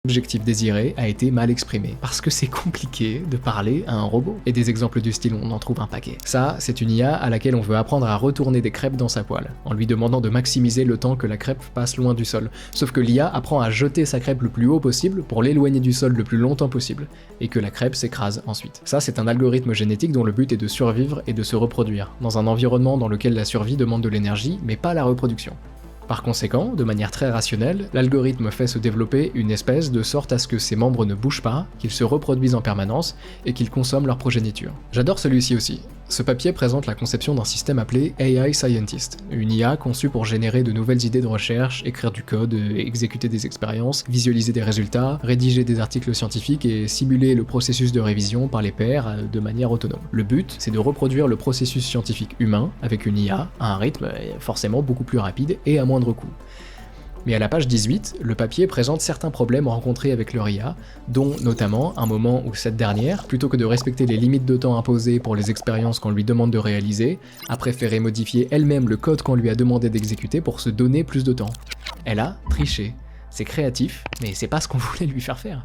L'objectif désiré a été mal exprimé, parce que c'est compliqué de parler à un robot. Et des exemples du style, on en trouve un paquet. Ça, c'est une IA à laquelle on veut apprendre à retourner des crêpes dans sa poêle, en lui demandant de maximiser le temps que la crêpe passe loin du sol. Sauf que l'IA apprend à jeter sa crêpe le plus haut possible pour l'éloigner du sol le plus longtemps possible, et que la crêpe s'écrase ensuite. Ça, c'est un algorithme génétique dont le but est de survivre et de se reproduire, dans un environnement dans lequel la survie demande de l'énergie, mais pas la reproduction. Par conséquent, de manière très rationnelle, l'algorithme fait se développer une espèce de sorte à ce que ses membres ne bougent pas, qu'ils se reproduisent en permanence et qu'ils consomment leur progéniture. J'adore celui-ci aussi. Ce papier présente la conception d'un système appelé AI Scientist, une IA conçue pour générer de nouvelles idées de recherche, écrire du code, exécuter des expériences, visualiser des résultats, rédiger des articles scientifiques et simuler le processus de révision par les pairs de manière autonome. Le but, c'est de reproduire le processus scientifique humain avec une IA à un rythme forcément beaucoup plus rapide et à moindre coût. Mais à la page 18, le papier présente certains problèmes rencontrés avec leur IA, dont notamment un moment où cette dernière, plutôt que de respecter les limites de temps imposées pour les expériences qu'on lui demande de réaliser, a préféré modifier elle-même le code qu'on lui a demandé d'exécuter pour se donner plus de temps. Elle a triché. C'est créatif, mais c'est pas ce qu'on voulait lui faire faire.